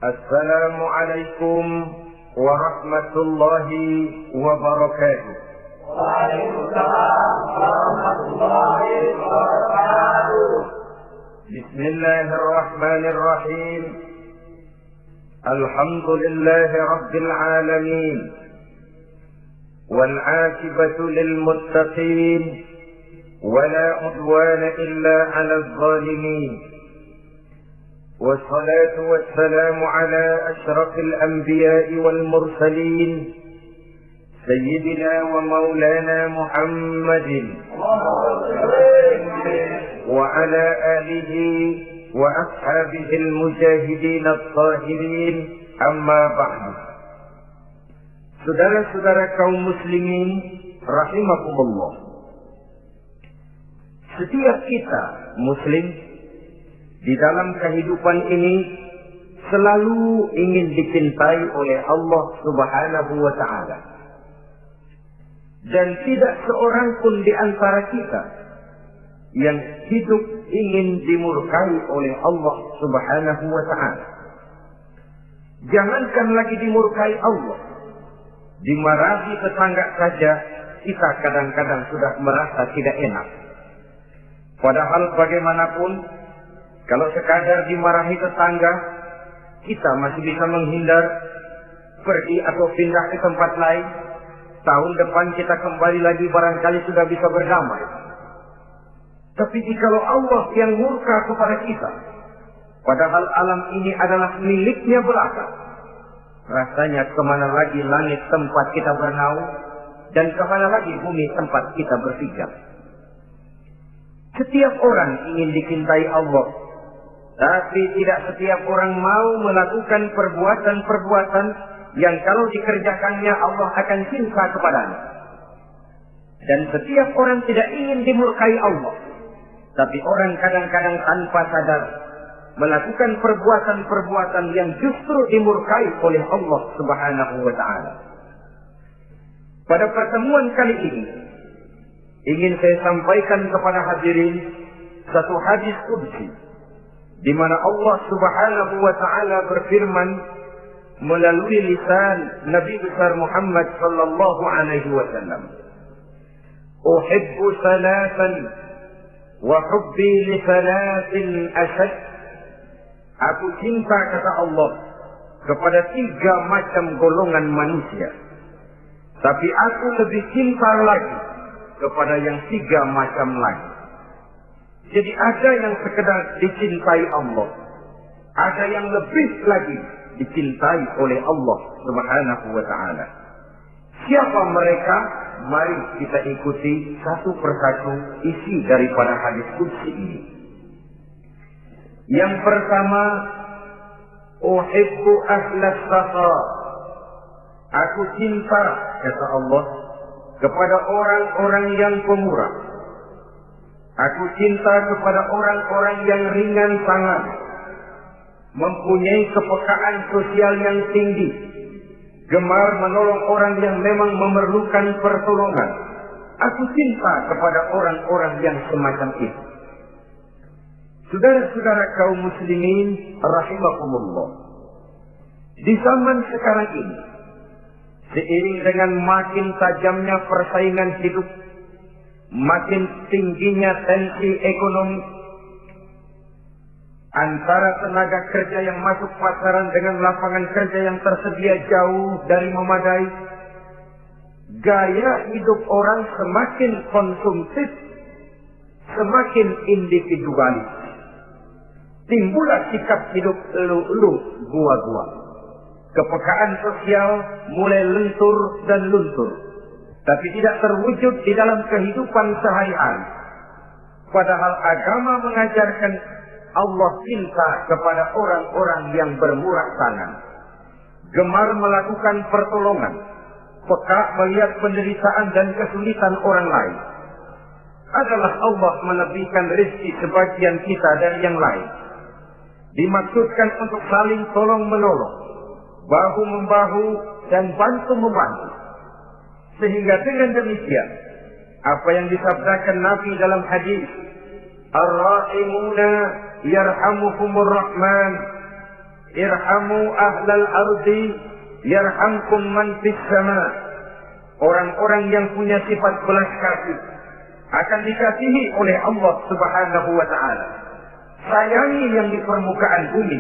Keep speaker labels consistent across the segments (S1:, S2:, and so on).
S1: Assalamualaikum warahmatullahi wabarakatuh.
S2: Waalaikumsalam warahmatullahi wabarakatuh.
S1: Bismillahirrahmanirrahim. Alhamdulillahi rabbil alamin. Wal 'aqibatu lil muttaqin. Wala 'udwana illa 'alal zalimin. والصلاة والسلام على أشرف الأنبياء والمرسلين سيدنا ومولانا محمد وعلى آله وأصحابه المجاهدين الطاهرين أما بعد. Saudara-saudara kaum muslimin rahimakumullah, setiap kita muslim di dalam kehidupan ini selalu ingin dicintai oleh Allah Subhanahu wa Ta'ala. Dan tidak seorang pun di antara kita yang hidup ingin dimurkai oleh Allah Subhanahu wa Ta'ala. Jangankan lagi dimurkai Allah, dimarahi tetangga saja kita kadang-kadang sudah merasa tidak enak. Padahal bagaimanapun, kalau sekadar dimarahi tetangga, kita masih bisa menghindar, pergi atau pindah ke tempat lain. Tahun depan kita kembali lagi, barangkali sudah bisa berdamai. Tapi jikalau Allah yang murka kepada kita, padahal alam ini adalah miliknya belaka, rasanya kemana lagi langit tempat kita bernaung, dan kemana lagi bumi tempat kita berpijak. Setiap orang ingin dicintai Allah, tapi tidak setiap orang mau melakukan perbuatan-perbuatan yang kalau dikerjakannya Allah akan cinta kepadanya. Dan setiap orang tidak ingin dimurkai Allah, tapi orang kadang-kadang tanpa sadar melakukan perbuatan-perbuatan yang justru dimurkai oleh Allah Subhanahu wa Ta'ala. Pada pertemuan kali ini ingin saya sampaikan kepada hadirin satu hadis qudsi, di mana Allah Subhanahu wa Ta'ala berfirman melalui lisan Nabi besar Muhammad sallallahu alaihi wasallam, "Uhibbu salatan wa hubbi li salatin ashad." Aku cinta, kata Allah, kepada 3 macam golongan manusia, tapi aku lebih cinta lagi kepada yang 3 macam lagi. Jadi ada yang sekedar dicintai Allah, ada yang lebih lagi dicintai oleh Allah Subhanahu wa Ta'ala. Siapa mereka? Mari kita ikuti satu persatu isi daripada hadis qudsi ini. Yang pertama, uhibbu ahlas safa. Aku cinta, kata Allah, kepada orang-orang yang pemurah. Aku cinta kepada orang-orang yang ringan tangan, mempunyai kepekaan sosial yang tinggi, gemar menolong orang yang memang memerlukan pertolongan. Aku cinta kepada orang-orang yang semacam itu. Saudara-saudara kaum muslimin rahimakumullah, di zaman sekarang ini, seiring dengan makin tajamnya persaingan hidup, makin tingginya tensi ekonomi antara tenaga kerja yang masuk pasaran dengan lapangan kerja yang tersedia jauh dari memadai, gaya hidup orang semakin konsumtif, semakin individualis. Timbullah sikap hidup elu-elu, gua-gua. Kepekaan sosial mulai lentur dan luntur, tapi tidak terwujud di dalam kehidupan sehari-hari. Padahal agama mengajarkan Allah cinta kepada orang-orang yang bermurah tangan, gemar melakukan pertolongan, peka melihat penderitaan dan kesulitan orang lain. Adalah Allah melebihkan rezeki sebagian kita dari yang lain. Dimaksudkan untuk saling tolong-menolong, bahu-membahu dan bantu-membantu. Sehingga dengan demikian, apa yang disabdakan Nabi dalam hadis, "Ar-rahimuna yarhamukumur rahman, irhamu ahlal ardi yarhamkum man fis sama. Orang-orang yang punya sifat belas kasih akan dikasihi oleh Allah Subhanahu wa taala. Sayangi yang di permukaan bumi,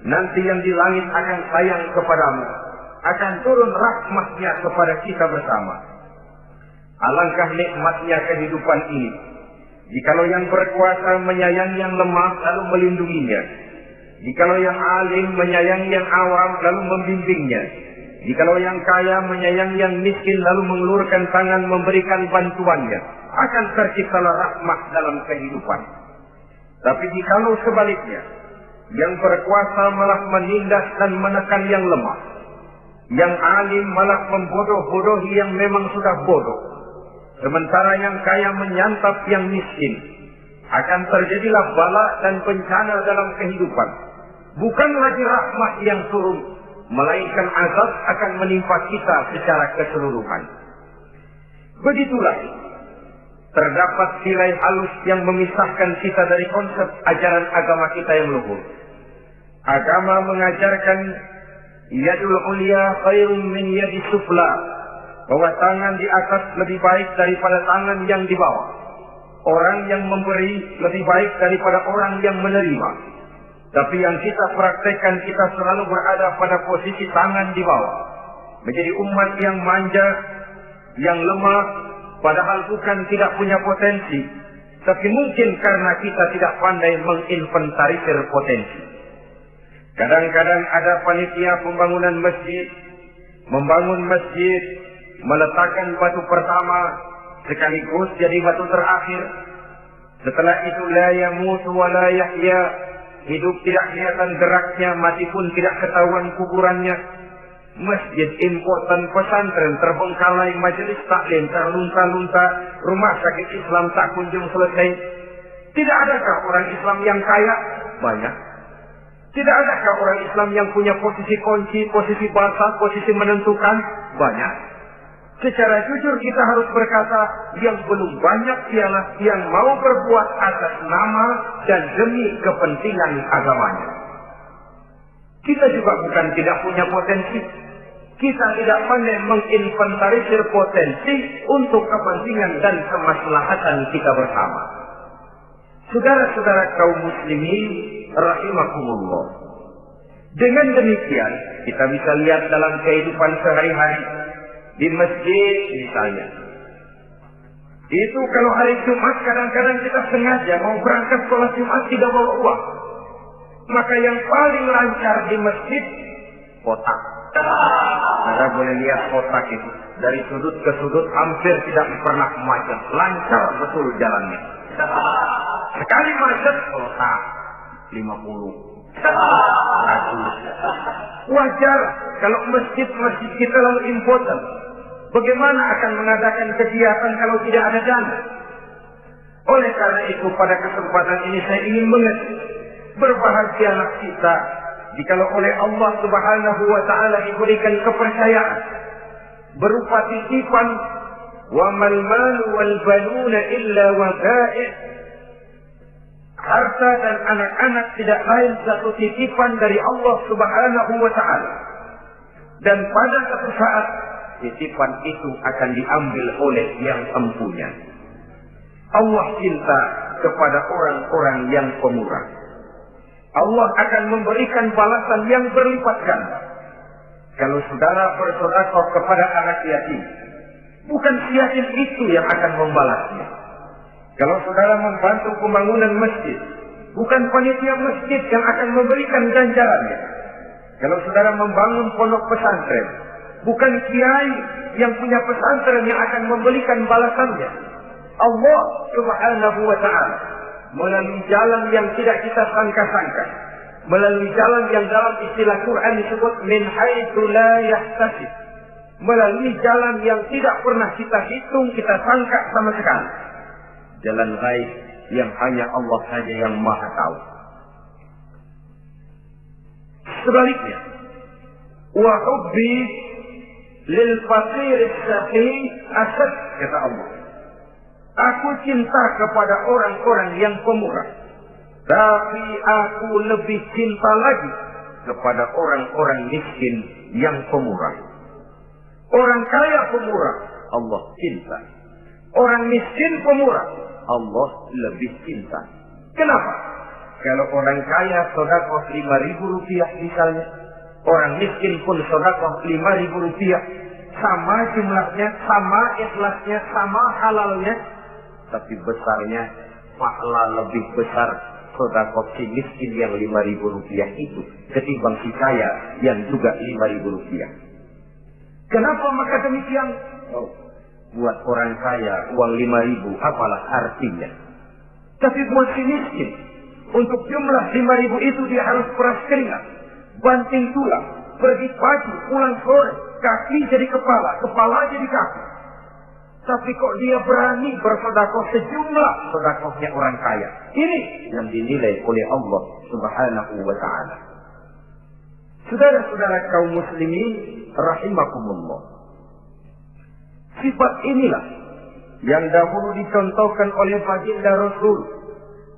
S1: nanti yang di langit akan sayang kepadamu. Akan turun rahmatnya kepada kita bersama. Alangkah nikmatnya kehidupan ini. Jikalau yang berkuasa menyayangi yang lemah lalu melindunginya. Jikalau yang alim menyayangi yang awam lalu membimbingnya. Jikalau yang kaya menyayangi yang miskin lalu mengulurkan tangan memberikan bantuannya, akan terciptalah rahmat dalam kehidupan. Tapi jikalau sebaliknya, yang berkuasa malah menindas dan menekan yang lemah, yang alim malah membodoh-bodohi yang memang sudah bodoh, sementara yang kaya menyantap yang miskin, akan terjadilah bala dan bencana dalam kehidupan. Bukan lagi rahmat yang turun, melainkan azab akan menimpa kita secara keseluruhan. Begitulah, terdapat nilai halus yang memisahkan kita dari konsep ajaran agama kita yang luhur. Agama mengajarkan yadul ulya khairun min yadi sufla, bahwa tangan di atas lebih baik daripada tangan yang di bawah. Orang yang memberi lebih baik daripada orang yang menerima. Tapi yang kita praktekkan, kita selalu berada pada posisi tangan di bawah. Menjadi umat yang manja, yang lemah, padahal bukan tidak punya potensi. Tapi mungkin karena kita tidak pandai menginventarisir potensi. Kadang-kadang ada panitia pembangunan masjid, membangun masjid, meletakkan batu pertama, sekaligus jadi batu terakhir. Setelah itu la yamutu wa la yahya, hidup tidak kelihatan geraknya, mati pun tidak ketahuan kuburannya. Masjid important, pesantren terbengkalai, majelis taklim terlunta-lunta, rumah sakit Islam tak kunjung selesai. Tidak adakah orang Islam yang kaya? Banyak. Tidak adakah orang Islam yang punya posisi kunci, posisi basah, posisi menentukan? Banyak. Secara jujur kita harus berkata, yang belum banyak ialah yang mau berbuat atas nama dan demi kepentingan agamanya. Kita juga bukan tidak punya potensi. Kita tidak pandai menginventarisir potensi untuk kepentingan dan kemaslahatan kita bersama. Saudara-saudara kaum muslimin rahimakumullah. Dengan demikian, kita bisa lihat dalam kehidupan sehari-hari. Di masjid misalnya, itu kalau hari Jumat kadang-kadang kita sengaja mau berangkat sholat Jumat tidak bawa uang. Maka yang paling lancar di masjid, kotak. Anda boleh lihat kotak itu, dari sudut ke sudut hampir tidak pernah macet, lancar betul jalannya. Sekali macet, kotak 50, 100. Wajar kalau masjid kita lalu important. Bagaimana akan mengadakan kegiatan kalau tidak ada dana? Oleh karena itu pada kesempatan ini saya ingin mengerti, berbahagialah kita jikalau oleh Allah Subhanahu wa taala diberikan kepercayaan berupa titipan, wa mal malu wal banuna illa wada'i. Harta dan anak-anak tidak lain satu titipan dari Allah Subhanahu wa taala. Dan pada satu saat titipan itu akan diambil oleh yang empunya. Allah cinta kepada orang-orang yang pemurah. Allah akan memberikan balasan yang berlipat ganda. Kalau saudara bersedekah kepada anak yatim, bukan si yatim itu yang akan membalasnya. Kalau saudara membantu pembangunan masjid, bukan panitia masjid yang akan memberikan ganjarannya. Kalau saudara membangun pondok pesantren, bukan kiai yang punya pesantren yang akan memberikan balasannya. Allah Subhanahu wa taala melalui jalan yang tidak kita sangka-sangka, melalui jalan yang dalam istilah Quran disebut min haitsu la yahtasib, melalui jalan yang tidak pernah kita hitung, kita sangka sama sekali. Jalan gaib yang hanya Allah saja yang Maha tahu. Sebaliknya, wa hubbi lil faqir as-saqi asad, kata Allah. Aku cinta kepada orang-orang yang pemurah, tapi aku lebih cinta lagi kepada orang-orang miskin yang pemurah. Orang kaya pemurah, Allah cinta. Orang miskin pemurah, Allah lebih cinta. Kenapa? Kalau orang kaya sedekah 5.000 rupiah misalnya, orang miskin pun sedekah 5.000 rupiah, sama jumlahnya, sama ikhlasnya, sama halalnya, tapi besarnya pahala lebih besar sedekah si miskin yang 5.000 rupiah itu ketimbang si kaya yang juga 5.000 rupiah. Kenapa maka demikian? Oh, buat orang kaya uang 5.000 apalah artinya. Tapi buat si miskin, untuk jumlah 5.000 itu dia harus peras keringat, banting tulang, pergi pagi, pulang sore, kaki jadi kepala, kepala jadi kaki. Tapi kok dia berani bersedekah sejumlah sedekahnya orang kaya. Ini yang dinilai oleh Allah Subhanahu wa ta'ala. Saudara-saudara kaum muslimin rahimakumullah. Sifat inilah yang dahulu dicontohkan oleh baginda Rasul.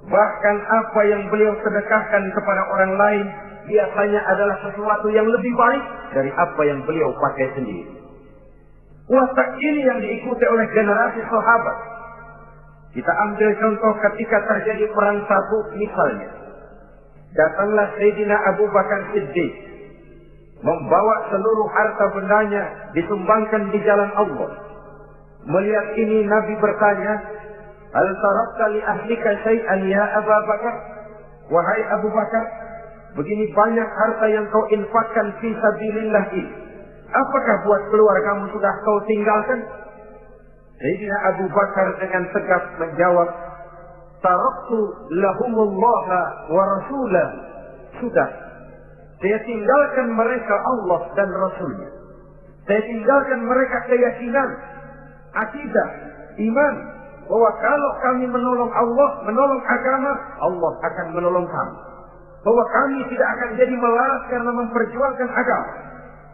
S1: Bahkan apa yang beliau sedekahkan kepada orang lain biasanya adalah sesuatu yang lebih baik dari apa yang beliau pakai sendiri. Watak ini yang diikuti oleh generasi sahabat. Kita ambil contoh ketika terjadi perang Tabuk misalnya. Datanglah Sayyidina Abu Bakar Siddiq, membawa seluruh harta bendanya disumbangkan di jalan Allah. Melihat ini Nabi bertanya, "Hal tarakta li ahlika syai'an ya Abu Bakar?" Wahai Abu Bakar, begini banyak harta yang kau infakkan fi sabilillah ini, apakah buat keluargamu sudah kau tinggalkan? Sayyidina Abu Bakar dengan tegas menjawab, "Taraktu lahumullaha wa rasulah." Sudah, saya tinggalkan mereka Allah dan Rasulnya. Saya tinggalkan mereka keyakinan, akidah, iman, bahwa kalau kami menolong Allah, menolong agama, Allah akan menolong kami. Bahwa kami tidak akan jadi melarat karena memperjuangkan agama.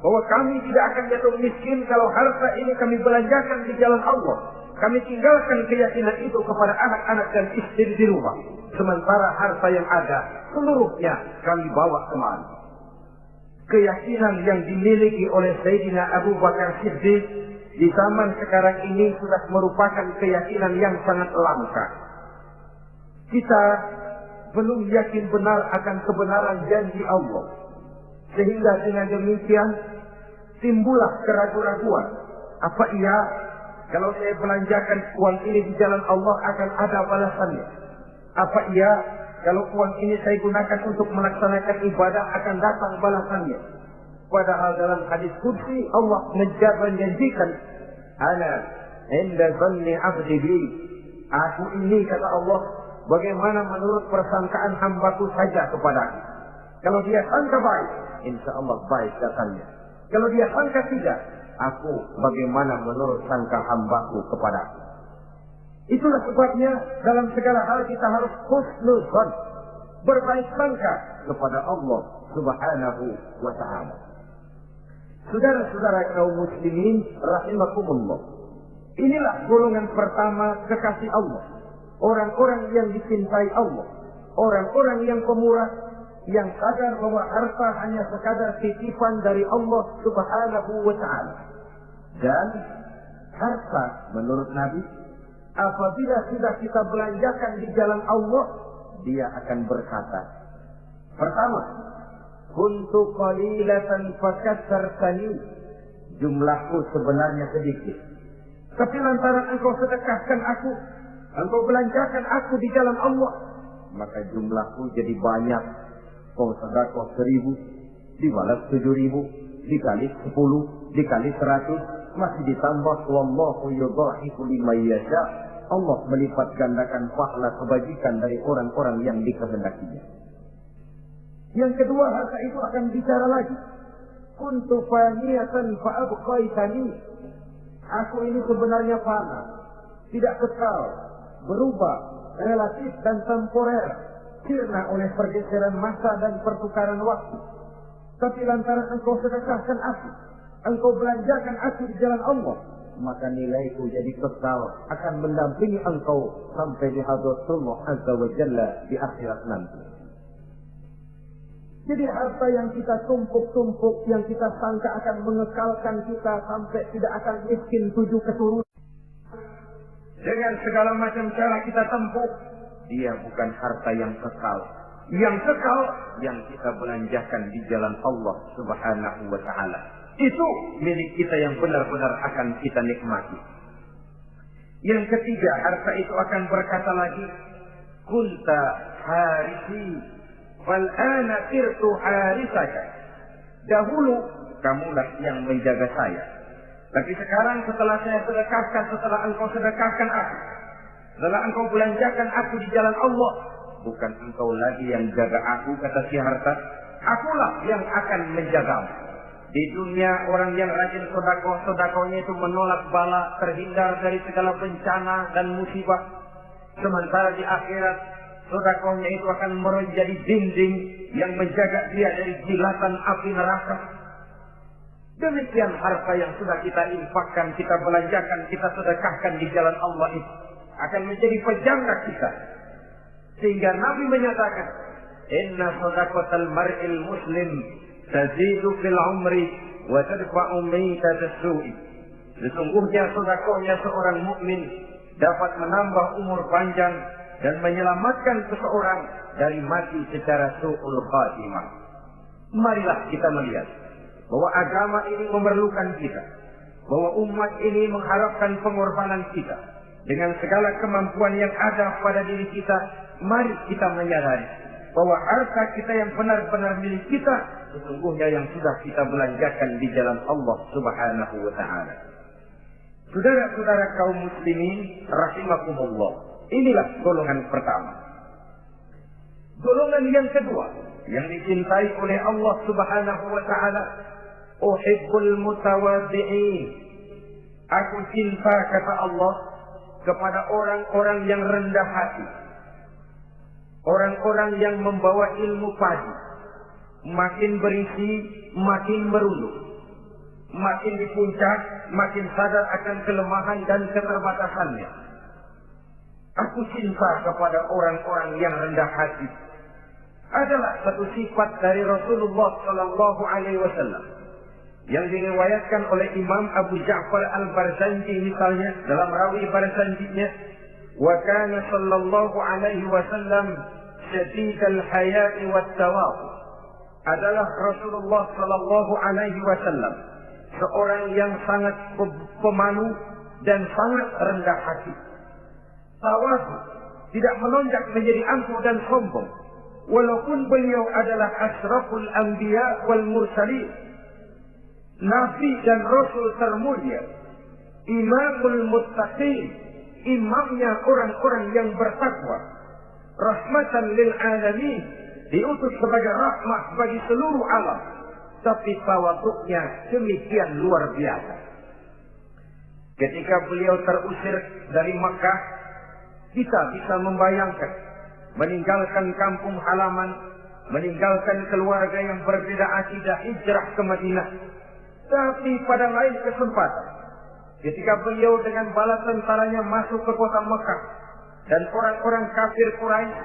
S1: Bahwa kami tidak akan jatuh miskin kalau harta ini kami belanjakan di jalan Allah. Kami tinggalkan keyakinan itu kepada anak-anak dan istri di rumah. Sementara harta yang ada, seluruhnya kami bawa kemari. Keyakinan yang dimiliki oleh Sayyidina Abu Bakar Siddiq di zaman sekarang ini sudah merupakan keyakinan yang sangat langka. Kita belum yakin benar akan kebenaran janji Allah. Sehingga dengan demikian timbullah keraguan-raguan. Apa iya kalau saya belanjakan uang ini di jalan Allah akan ada balasannya? Apa iya kalau uang ini saya gunakan untuk melaksanakan ibadah akan datang balasannya? Padahal dalam hadis qudsi Allah menjanjikan, "Ana inda dhanni 'abdi bi." Aku ini, kata Allah, bagaimana menurut persangkaan hambaku saja kepadaku. Kalau dia sangka baik, insya Allah baik datangnya. Kalau dia sangka tidak, aku bagaimana menurut sangka hambaku kepadaku. Itulah sebabnya dalam segala hal kita harus husnuzan, berbaik sangka kepada Allah Subhanahu wa ta'ala. Saudara-saudara kaum muslimin rahimakumullah. Inilah golongan pertama kekasih Allah. Orang-orang yang dicintai Allah. Orang-orang yang pemurah, yang sadar bahwa harta hanya sekadar titipan dari Allah Subhanahu wa ta'ala. Dan harta menurut Nabi, apabila sudah kita belanjakan di jalan Allah, dia akan berkata, pertama, kuntu qalilatan fakatsartani, jumlahku sebenarnya sedikit, tapi lantaran engkau sedekahkan aku, engkau belanjakan aku di jalan Allah, maka jumlahku jadi banyak. Kau sedekah 1.000 dibalas 7.000 dikali 10 dikali 100 masih ditambah, wallahu yudha'ifu liman yasha. Allah melipat gandakan pahala kebajikan dari orang-orang yang dikehendakinya. Yang kedua, harta itu akan bicara lagi. Kuntu faniyatan fa abqaitani. Aku ini sebenarnya fana, tidak kekal, berubah, relatif dan temporer, sirna oleh pergeseran masa dan pertukaran waktu. Tapi lantaran engkau sedekahkan aku, engkau belanjakan aku di jalan Allah, maka nilaiku jadi kekal, akan mendampingi engkau sampai di hadratullah azza wa jalla di akhirat nanti. Jadi harta yang kita tumpuk-tumpuk, yang kita sangka akan mengekalkan kita sampai tidak akan miskin 7 keturunan, dengan segala macam cara kita tempuh, dia bukan harta yang kekal. Yang kekal, yang kita belanjakan di jalan Allah Subhanahu wa ta'ala. Itu milik kita yang benar-benar akan kita nikmati. Yang ketiga, harta itu akan berkata lagi, kunta harisi fal'ana sirtu harisaka. Dahulu kamulah yang menjaga saya, tapi sekarang setelah saya sedekahkan, setelah engkau sedekahkan aku, setelah engkau belanjakan aku di jalan Allah, bukan engkau lagi yang jaga aku, kata si harta, akulah yang akan menjagamu. Di dunia orang yang rajin sedekah, sedekahnya itu menolak bala, terhindar dari segala bencana dan musibah. Sementara di akhirat, sedekahnya itu akan menjadi dinding yang menjaga dia dari jilatan api neraka. Demikian harta yang sudah kita infakkan, kita belanjakan, kita sedekahkan di jalan Allah itu akan menjadi pejaga kita. Sehingga Nabi menyatakan, inna sadaqatal mar'il muslim tazidu fil umri wa tadfa'u maitatas su'i. Sesungguhnya sedekahnya seorang mukmin dapat menambah umur panjang dan menyelamatkan seseorang dari mati secara su'ul khatimah. Marilah kita melihat bahwa agama ini memerlukan kita, bahwa umat ini mengharapkan pengorbanan kita. Dengan segala kemampuan yang ada pada diri kita, mari kita menyadari bahwa harta kita yang benar-benar milik kita, sesungguhnya yang sudah kita belanjakan di jalan Allah Subhanahu wa ta'ala. Saudara-saudara kaum muslimin rahimakumullah, inilah golongan pertama. Golongan yang kedua yang dicintai oleh Allah Subhanahu wa ta'ala, uhibbul mutawadhi'in. Aku cinta, kata Allah, kepada orang-orang yang rendah hati, orang-orang yang membawa ilmu padi, makin berisi makin merunduk, makin di puncak makin sadar akan kelemahan dan keterbatasannya. Aku cinta kepada orang-orang yang rendah hati. Adalah satu sifat dari Rasulullah Sallallahu Alaihi Wasallam yang diriwayatkan oleh Imam Abu Ja'far Al-Barzanji misalnya dalam rawi Barzanjinya, wa kana sallallahu alaihi wasallam syadidal haya'i wat tawadu. Adalah Rasulullah sallallahu alaihi wasallam seorang yang sangat pemalu dan sangat rendah hati. Tawadu, tidak melonjak menjadi angkuh dan sombong, walaupun beliau adalah asraful anbiya wal mursalin, Nabi dan Rasul termulia, imamul muttaqin, imamnya orang-orang yang bertakwa, rahmatan lil alamin, diutus sebagai rahmat bagi seluruh alam, tapi tawaduknya demikian luar biasa. Ketika beliau terusir dari Makkah, kita bisa membayangkan meninggalkan kampung halaman, meninggalkan keluarga yang berbeda akidah, hijrah ke Madinah. Tapi pada lain kesempatan, ketika beliau dengan bala tentaranya masuk ke kota Mekah, dan orang-orang kafir Quraisy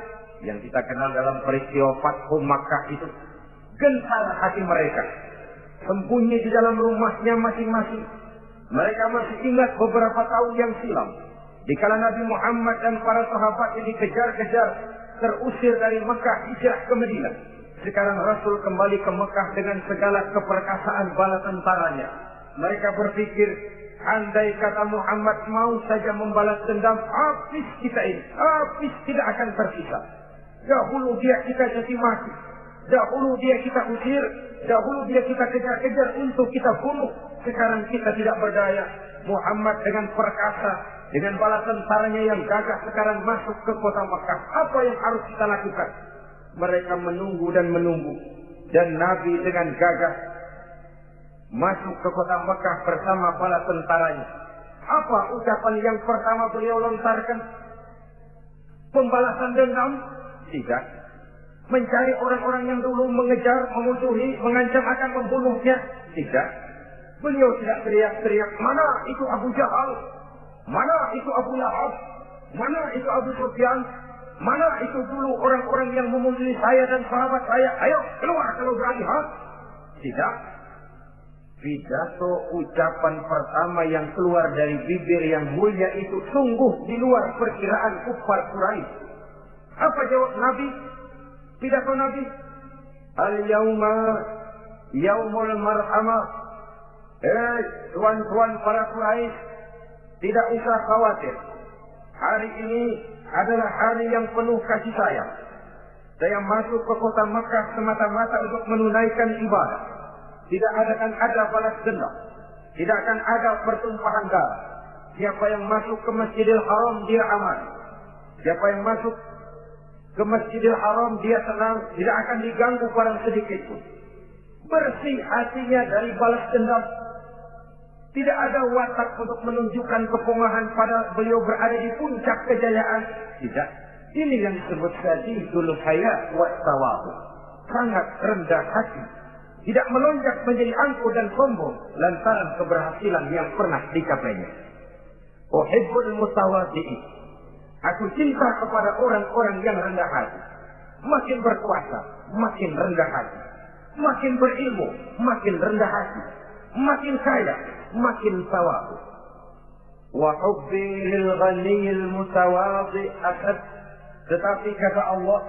S1: yang kita kenal dalam peristiwa Fathu Makkah itu, gentar hati mereka, sembunyi di dalam rumahnya masing-masing. Mereka masih ingat beberapa tahun yang silam, dikala Nabi Muhammad dan para sahabatnya dikejar-kejar, terusir dari Mekah, hijrah ke Madinah. Sekarang Rasul kembali ke Mekah dengan segala keperkasaan bala tentaranya. Mereka berpikir, andai kata Muhammad mau saja membalas dendam, habis kita ini, habis tidak akan tersisa. Dahulu dia kita jadi mati, dahulu dia kita usir, dahulu dia kita kejar-kejar untuk kita bunuh. Sekarang kita tidak berdaya. Muhammad dengan perkasa, dengan bala tentaranya yang gagah sekarang masuk ke kota Mekah. Apa yang harus kita lakukan? Mereka menunggu dan menunggu, dan Nabi dengan gagah masuk ke kota Mekah bersama bala tentaranya. Apa ucapan yang pertama beliau lontarkan? Pembalasan dendam? Tidak. Mencari orang-orang yang dulu mengejar, memusuhi, mengancam akan membunuhnya? Tidak. Beliau tidak teriak-teriak, mana itu Abu Jahal, mana itu Abu Lahab, mana itu Abu Sufyan. Mana itu dulu orang-orang yang memuji saya dan sahabat saya? Ayo keluar kalau berani, ha? Tidak. Pidato ucapan pertama yang keluar dari bibir yang mulia itu sungguh di luar perkiraan kufar Quraisy. Apa jawab Nabi? Pidato Nabi, al-yauma yaumul marhamah. Tuan-tuan para Quraisy, tidak usah khawatir. Hari ini adalah hari yang penuh kasih sayang. Saya masuk ke kota Makkah semata-mata untuk menunaikan ibadah. Tidak akan ada balas dendam. Tidak akan ada pertumpahan darah. Siapa yang masuk ke Masjidil Haram dia aman. Siapa yang masuk ke Masjidil Haram dia tenang, tidak akan diganggu barang sedikit pun. Bersih hatinya dari balas dendam. Tidak ada watak untuk menunjukkan kepongahan pada beliau berada di puncak kejayaan. Tidak. Ini yang disebut sadidul haya wa tawadhu. Sangat rendah hati. Tidak melonjak menjadi angkuh dan sombong lantaran keberhasilan yang pernah dicapainya. Uhibbul mutawadhi'in. Aku cinta kepada orang-orang yang rendah hati. Makin berkuasa, makin rendah hati. Makin berilmu, makin rendah hati. Makin kaya, makin tawadhu. Wa hubbi lil ghaniyil mutawadhi' asad. Tetapi kata Allah,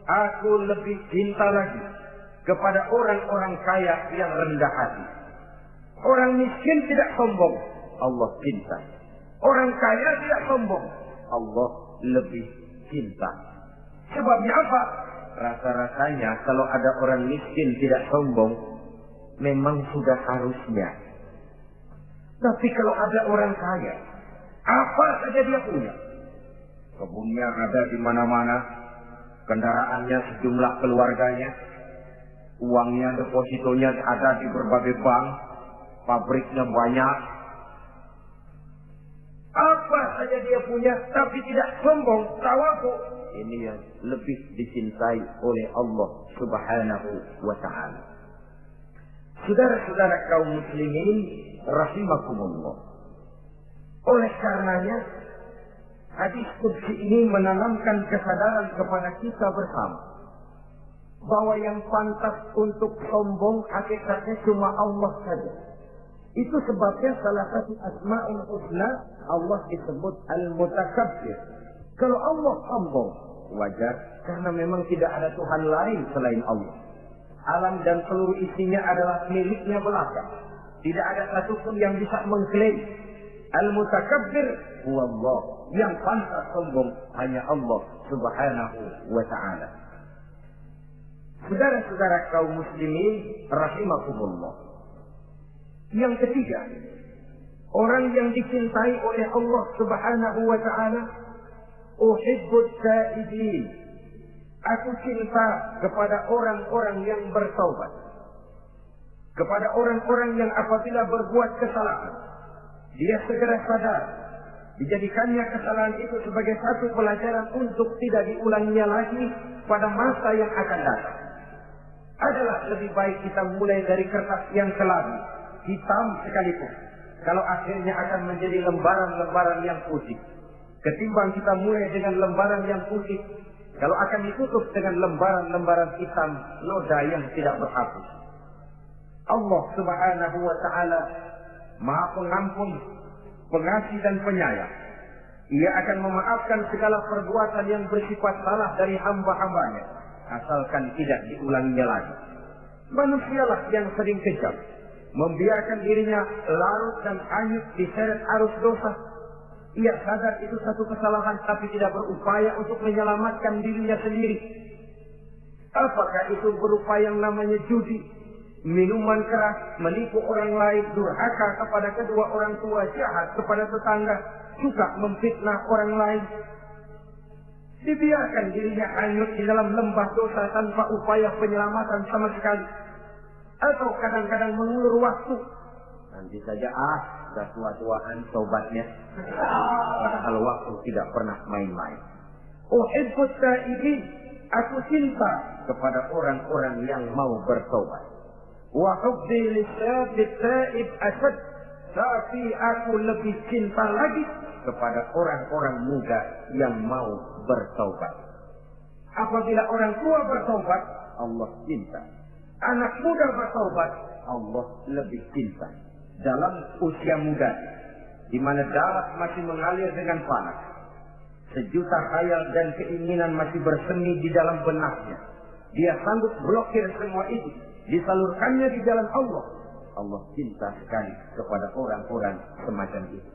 S1: aku lebih cinta lagi kepada orang-orang kaya yang rendah hati. Orang miskin tidak sombong, Allah cinta. Orang kaya tidak sombong, Allah lebih cinta. Sebabnya apa? Rasa-rasanya kalau ada orang miskin tidak sombong, memang sudah harusnya. Tapi kalau ada orang kaya, apa saja dia punya. Kebunnya ada di mana-mana, kendaraannya sejumlah keluarganya, uangnya, depositonya ada di berbagai bank, pabriknya banyak. Apa saja dia punya, tapi tidak sombong, tawadhu. Ini yang lebih dicintai oleh Allah Subhanahu wa Ta'ala. Saudara-saudara kaum muslimin rahimakumullah. Oleh karenanya, hadis qudsi ini menanamkan kesadaran kepada kita bersama bahwa yang pantas untuk sombong hakikatnya cuma Allah saja. Itu sebabnya salah satu asma'ul husna Allah disebut al-mutakabbir. Kalau Allah sombong, wajar karena memang tidak ada Tuhan lain selain Allah. Alam dan seluruh isinya adalah miliknya belaka. Tidak ada satupun yang bisa mengklaim. Al-mutakabbir huwa Allah. Yang pantas sombong hanya Allah Subhanahu wa Ta'ala. Saudara-saudara kaum muslimin rahimakumullah. Yang ketiga, orang yang dicintai oleh Allah Subhanahu wa Ta'ala, uhibbut taibin. Aku cinta kepada orang-orang yang bertaubat. Kepada orang-orang yang apabila berbuat kesalahan, dia segera sadar. Dijadikannya kesalahan itu sebagai satu pelajaran untuk tidak diulanginya lagi pada masa yang akan datang. Adalah lebih baik kita mulai dari kertas yang kelabu, hitam sekalipun, kalau akhirnya akan menjadi lembaran-lembaran yang putih, ketimbang kita mulai dengan lembaran yang putih, kalau akan ditutup dengan lembaran-lembaran hitam, noda yang tidak berhapus. Allah Subhanahu wa Ta'ala Maha Pengampun, Pengasih dan Penyayang. Ia akan memaafkan segala perbuatan yang bersifat salah dari hamba-hambanya, asalkan tidak diulanginya lagi. Manusialah yang sering kejam, membiarkan dirinya larut dan hanyut diseret arus dosa. Ia sadar itu satu kesalahan, tapi tidak berupaya untuk menyelamatkan dirinya sendiri. Apakah itu berupa yang namanya judi, minuman keras, menipu orang lain, durhaka kepada kedua orang tua, jahat kepada tetangga, suka memfitnah orang lain. Dibiarkan dirinya hanyut di dalam lembah dosa tanpa upaya penyelamatan sama sekali. Atau kadang-kadang mengulur waktu. Nanti saja sudah tua-tuaan tobatnya. Padahal waktu tidak pernah main-main. Uhibbut taibin. Aku cinta kepada orang-orang yang mau bertobat. Wa hubbi lisyabit taib asad. Tapi aku lebih cinta lagi kepada orang-orang muda yang mau bertobat. Apabila orang tua bertaubat, Allah cinta. Anak muda bertaubat, Allah lebih cinta. Dalam usia muda, di mana darah masih mengalir dengan panas, sejuta khayal dan keinginan masih bersemi di dalam benaknya, dia sanggup blokir semua itu, disalurkannya di jalan Allah. Allah cinta sekali kepada orang-orang semacam itu.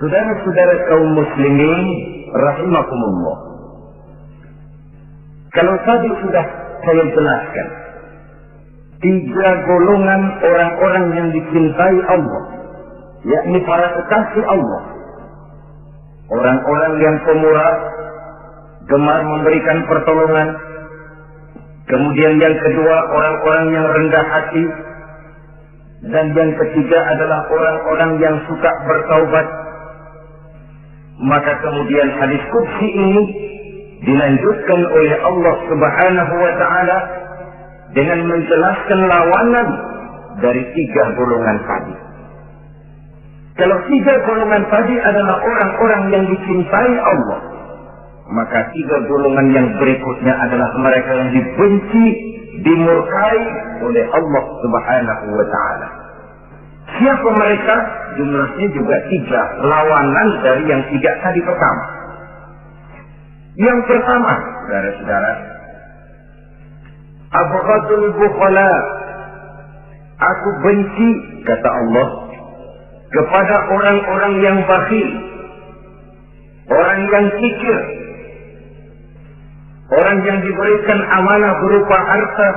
S1: Saudara-saudara kaum muslimin rahimakumullah. Kalau tadi sudah saya jelaskan 3 golongan orang-orang yang dicintai Allah, yakni para kekasih Allah. Orang-orang yang pemurah, gemar memberikan pertolongan. Kemudian yang kedua, orang-orang yang rendah hati. Dan yang ketiga adalah orang-orang yang suka bertaubat. Maka kemudian hadis qudsi ini dilanjutkan oleh Allah Subhanahu wa taala dengan menjelaskan lawanan dari 3 golongan tadi. Kalau 3 golongan tadi adalah orang-orang yang dicintai Allah, maka 3 golongan yang berikutnya adalah mereka yang dibenci, dimurkai oleh Allah Subhanahu wa taala. Siapa mereka? Jumlahnya juga 3, lawanan dari yang 3 tadi pertama. Yang pertama, saudara-saudara, abghadul bukhala, aku benci, kata Allah, kepada orang-orang yang bakhil, orang yang kikir, orang yang diberikan amanah berupa harta,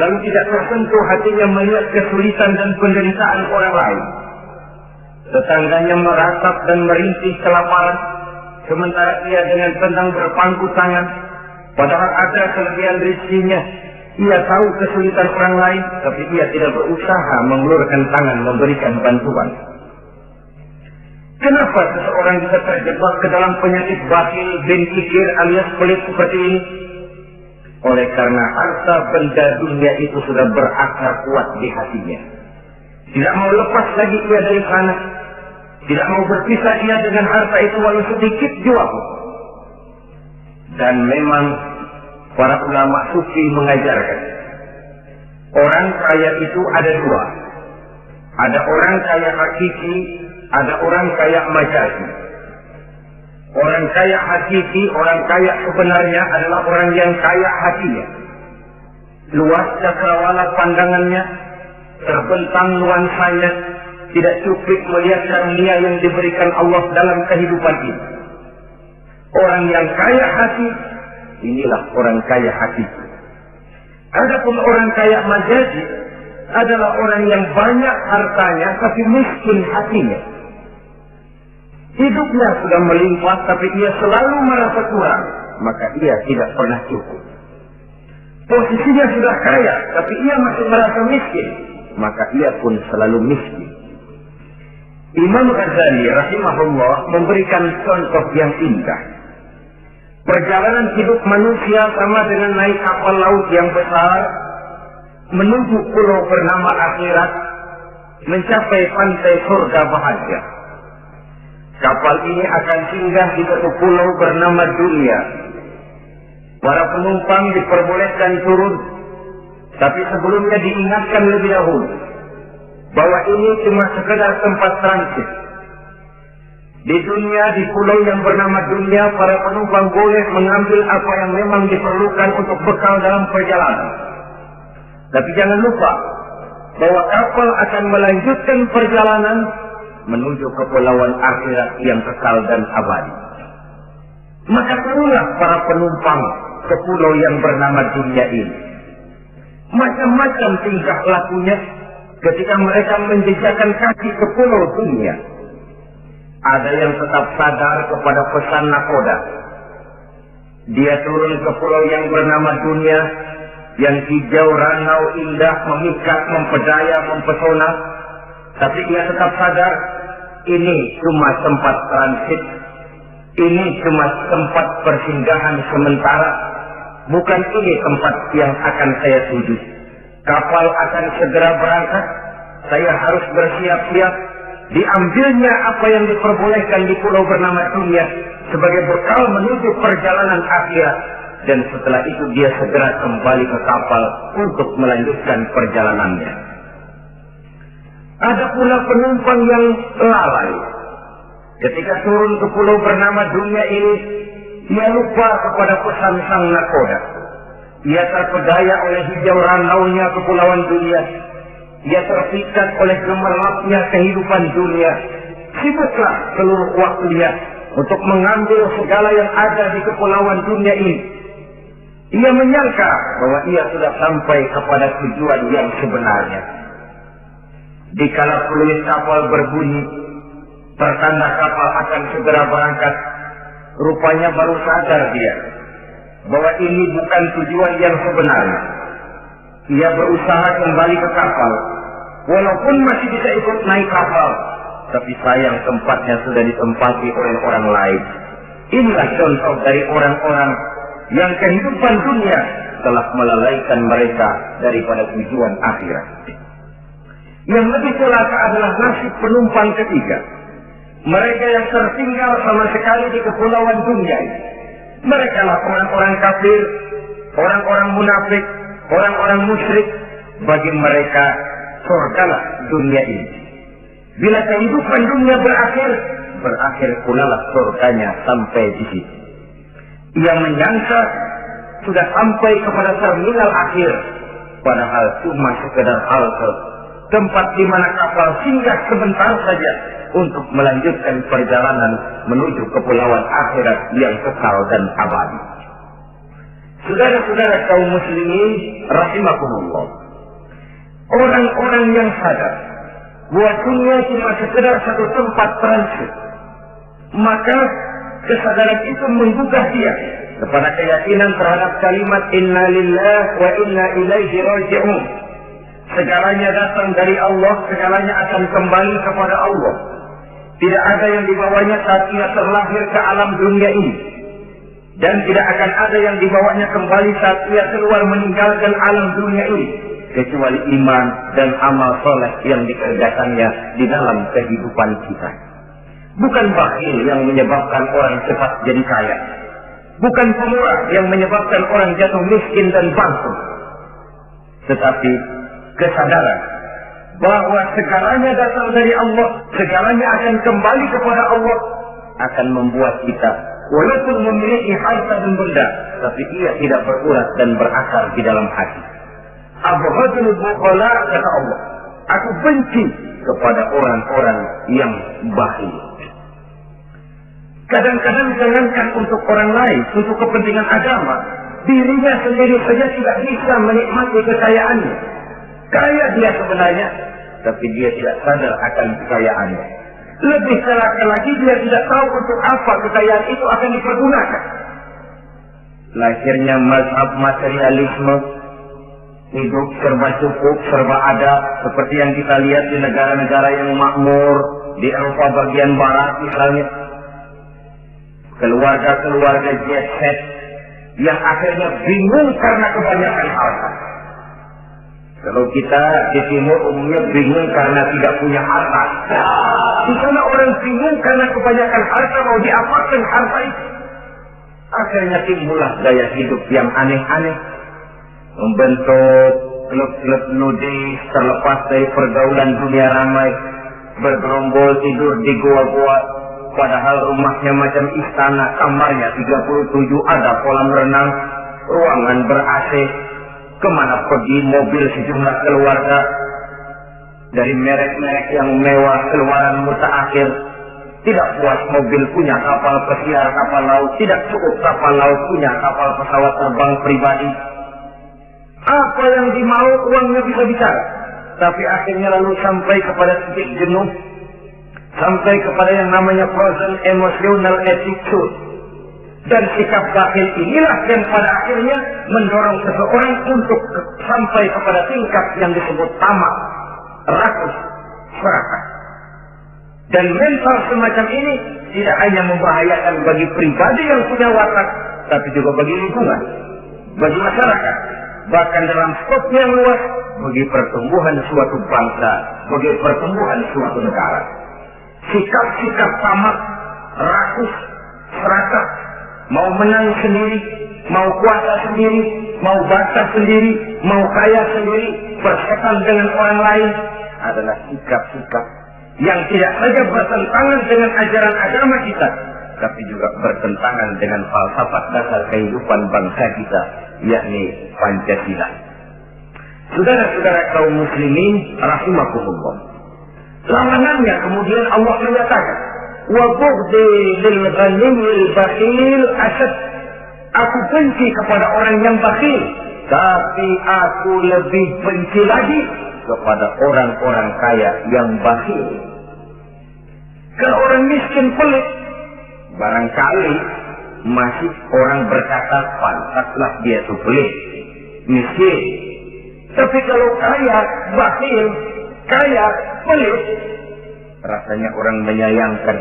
S1: lalu tidak tersentuh hatinya melihat kesulitan dan penderitaan orang lain. Tetangganya meratap dan merintih kelaparan, sementara ia dengan tenang berpangku tangan. Padahal ada kelebihan rezekinya. Ia tahu kesulitan orang lain, tapi ia tidak berusaha mengulurkan tangan memberikan bantuan. Kenapa seseorang bisa terjebak ke dalam penyakit bakhil dan kikir alias pelit seperti ini? Oleh karena harta benda dunia itu sudah berakar kuat di hatinya. Tidak mau lepas lagi ia dari sana. Tidak mau berpisah ia dengan harta itu walau sedikit jua pun. Dan memang para ulama sufi mengajarkan, orang kaya itu ada 2. Ada orang kaya hakiki, ada orang kaya majazi. Orang kaya hakiki, orang kaya sebenarnya adalah orang yang kaya hatinya. Luas cakrawala pandangannya, terbentang nuansanya, tidak cukup melihat karunia yang diberikan Allah dalam kehidupan ini. Orang yang kaya hati, inilah orang kaya hakiki. Adapun orang kaya majazi adalah orang yang banyak hartanya tapi miskin hatinya. Hidupnya sudah melimpah tapi ia selalu merasa kurang. maka ia tidak pernah cukup. Posisinya sudah kaya, tapi ia masih merasa miskin, maka ia pun selalu miskin. Imam Ghazali rahimahullah memberikan contoh yang indah. Perjalanan hidup manusia sama dengan naik kapal laut yang besar menuju pulau bernama akhirat, mencapai pantai surga bahagia. Kapal ini akan singgah di satu pulau bernama dunia. Para penumpang diperbolehkan turun, tapi sebelumnya diingatkan lebih dahulu bahwa ini cuma sekedar tempat transit. Di dunia, di pulau yang bernama dunia, para penumpang boleh mengambil apa yang memang diperlukan untuk bekal dalam perjalanan. Tapi jangan lupa bahwa kapal akan melanjutkan perjalanan menuju kepulauan akhirat yang kekal dan abadi. Maka turunlah para penumpang ke pulau yang bernama dunia ini. Macam-macam tingkah lakunya ketika mereka menjejakkan kaki ke pulau dunia. Ada yang tetap sadar kepada pesan nakoda. Dia turun ke pulau yang bernama dunia, yang hijau, ranau, indah, memikat, mempedaya, mempesona. Tapi ia tetap sadar, ini cuma tempat transit. Ini cuma tempat persinggahan sementara. Bukan ini tempat yang akan saya tuju. Kapal akan segera berangkat. Saya harus bersiap-siap. Diambilnya apa yang diperbolehkan di pulau bernama dunia sebagai bekal menuju perjalanan akhirat. Dan setelah itu dia segera kembali ke kapal untuk melanjutkan perjalanannya. Ada pula penumpang yang lalai. Ketika turun ke pulau bernama dunia ini, ia lupa kepada pesan sang nakoda. Ia terpedaya oleh hijau ranaunya kepulauan dunia. Ia terpikat oleh gemerlapnya kehidupan dunia. Sibuklah seluruh waktunya untuk mengambil segala yang ada di kepulauan dunia ini. Ia menyangka bahwa ia sudah sampai kepada tujuan yang sebenarnya. Dikala peluit kapal berbunyi, pertanda kapal akan segera berangkat, rupanya baru sadar dia bahwa ini bukan tujuan yang sebenarnya. Ia berusaha kembali ke kapal, walaupun masih bisa ikut naik kapal, tapi sayang tempatnya sudah ditempati oleh orang lain. Inilah contoh dari orang-orang yang kehidupan dunia telah melalaikan mereka daripada tujuan akhirat. Yang lebih celaka adalah nasib penumpang ketiga. Mereka yang tertinggal sama sekali di kepulauan dunia ini. Mereka lah orang-orang kafir, orang-orang munafik, orang-orang musyrik. Bagi mereka surgalah dunia ini. Bila kehidupan dunia berakhir pula lah surganya sampai di situ. Ia menyangka sudah sampai kepada terminal akhir, padahal cuma sekedar halte, tempat di mana kapal singgah sebentar saja untuk melanjutkan perjalanan menuju kepulauan akhirat yang kekal dan abadi. Saudara-saudara kaum muslimin rahimakumullah, orang-orang yang sadar bahwa dunia cuma sekedar satu tempat transit, maka kesadaran itu menggugah dia kepada keyakinan terhadap kalimat inna lillah wa inna ilaihi raji'un. Segalanya datang dari Allah, segalanya akan kembali kepada Allah. Tidak ada yang dibawanya saat ia terlahir ke alam dunia ini, dan tidak akan ada yang dibawanya kembali saat ia keluar meninggalkan alam dunia ini, kecuali iman dan amal soleh yang dikerjakannya di dalam kehidupan kita. Bukan bakhil yang menyebabkan orang cepat jadi kaya. Bukan pemurah yang menyebabkan orang jatuh miskin dan bangkrut. Tetapi kesadaran bahwa segalanya datang dari Allah, segalanya akan kembali kepada Allah, akan membuat kita walaupun memiliki harta dan benda, tapi ia tidak berurat dan berakar di dalam hati. Abghadul bukhala, kata Allah, aku benci kepada orang-orang yang bakhil. Kadang-kadang jangankan untuk orang lain, untuk kepentingan agama, dirinya sendiri saja tidak bisa menikmati kekayaannya. Kaya dia sebenarnya, tapi dia tidak sadar akan kekayaannya. Lebih celaka lagi, dia tidak tahu untuk apa kekayaan itu akan dipergunakan. lahirnya mazhab materialisme, hidup serba cukup, serba ada, seperti yang kita lihat di negara-negara yang makmur, di Eropa bagian barat misalnya. Keluarga-keluarga jet set yang akhirnya bingung karena kebanyakan harta. Kalau kita di timur umumnya bingung karena tidak punya harta. Di sana orang bingung karena kebanyakan harta, mau diapakan harta itu. Akhirnya timbullah gaya hidup yang aneh-aneh, membentuk klub-klub nudis terlepas dari pergaulan dunia ramai, bergerombol tidur di gua-gua, padahal rumahnya macam istana, kamarnya 37, ada kolam renang, ruangan ber-AC, kemana pergi mobil sejumlah keluarga, dari merek-merek yang mewah, keluaran mutaakhir. Tidak puas mobil punya kapal pesiar, kapal laut, tidak cukup kapal laut punya kapal pesawat terbang pribadi. Apa yang dimau uangnya bisa bicara, tapi akhirnya lalu sampai kepada titik jenuh, sampai kepada yang namanya frozen emotional attitude. Dan sikap bakhil inilah yang pada akhirnya mendorong seseorang untuk sampai kepada tingkat yang disebut tamak, rakus, serakah. Dan mental semacam ini tidak hanya membahayakan bagi pribadi yang punya watak, tapi juga bagi lingkungan, bagi masyarakat, bahkan dalam skopnya yang luas, bagi pertumbuhan suatu bangsa, bagi pertumbuhan suatu negara. Sikap-sikap tamak, rakus, serakah, mau menang sendiri, mau kuasa sendiri, mau bangsa sendiri, mau kaya sendiri, bersetan dengan orang lain, adalah sikap-sikap yang tidak saja bertentangan dengan ajaran agama kita, tapi juga bertentangan dengan falsafat dasar kehidupan bangsa kita, yakni Pancasila. Saudara-saudara kaum muslimin rahimakumullah, lawanannya kemudian Allah menyatakan, wa bughdi lil ghaniyil bakhil asad, aku benci kepada orang yang bakhil, tapi aku lebih benci lagi kepada orang-orang kaya yang bakhil. Kalau orang miskin pelit, barangkali masih orang berkata pantaslah dia itu pelit, miskin. Tapi kalau kaya, bakhil, kaya, pelit, rasanya orang menyayangkan.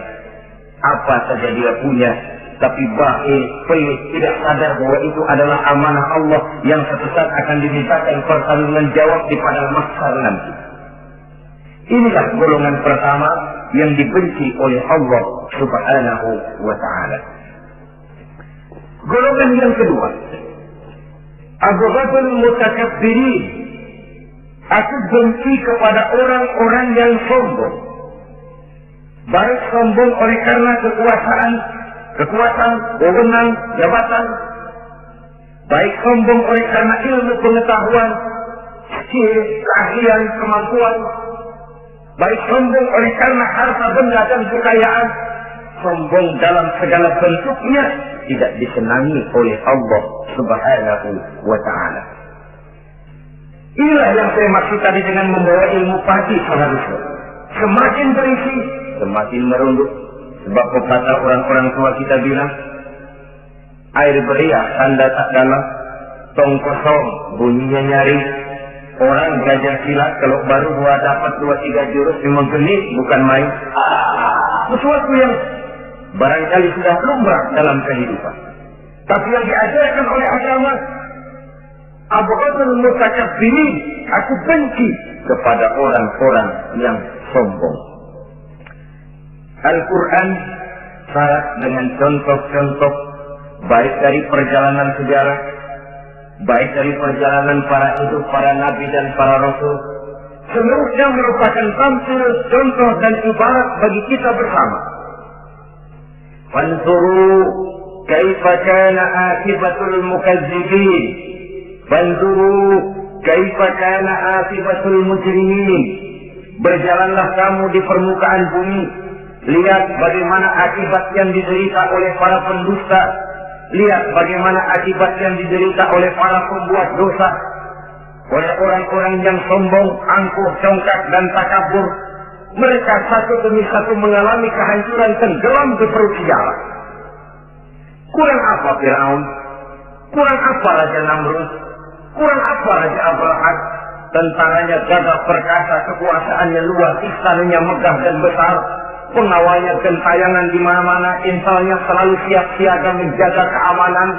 S1: Apa saja dia punya, tapi bakhil, pelit, tidak sadar bahwa itu adalah amanah Allah yang suatu saat akan dimintakan pertanggungan jawab di padang mahsyar nanti. Inilah golongan pertama yang dibenci oleh Allah Subhanahu wa ta'ala. Golongan yang kedua, abghadul mutakabbirin, aku benci kepada orang-orang yang sombong. Baik sombong oleh karena kekuasaan, wewenang, jabatan. Baik sombong oleh karena ilmu pengetahuan, skill, keahlian, kemampuan. Baik sombong oleh karena harta benda dan kekayaan. Sombong dalam segala bentuknya tidak disenangi oleh Allah Subhanahu wa ta'ala. Inilah yang saya maksud tadi dengan membawa ilmu padi seharusnya. Semakin berisi, semakin merunduk. Sebab pepatah orang-orang tua kita bilang, air beriak tanda tak dalam, tong kosong bunyinya nyaring. Orang belajar silat kalau baru dapat 2-3 jurus memang genit, bukan main. Sesuatu yang barangkali sudah lumrah dalam kehidupan. Tapi yang diajarkan oleh agama, abghadul mutakabbirin, aku benci kepada orang-orang yang sombong. Al-Quran syarat dengan contoh-contoh baik dari perjalanan sejarah, baik dari perjalanan para hidup para nabi dan para rasul, seluruhnya merupakan tampil, contoh dan ibarat bagi kita bersama. Fanzuru kaifa kana akibatul mukazzibin, fanzuru kaifa kana akibatul mujrimin. Berjalanlah kamu di permukaan bumi, lihat bagaimana akibat yang diderita oleh para pendusta. Lihat bagaimana akibat yang diderita oleh para pembuat dosa, oleh orang-orang yang sombong, angkuh, congkak, dan takabur. Mereka satu demi satu mengalami kehancuran tenggelam di perut sejarah. Kurang apa Fir'aun? Kurang apa Raja Namrud? Kurang apa Raja Abrahat? Tentaranya gagah perkasa, kekuasaannya luas, istananya megah dan besar, pengawalnya gentayangan di mana-mana, intelnya selalu siap siaga menjaga keamanan.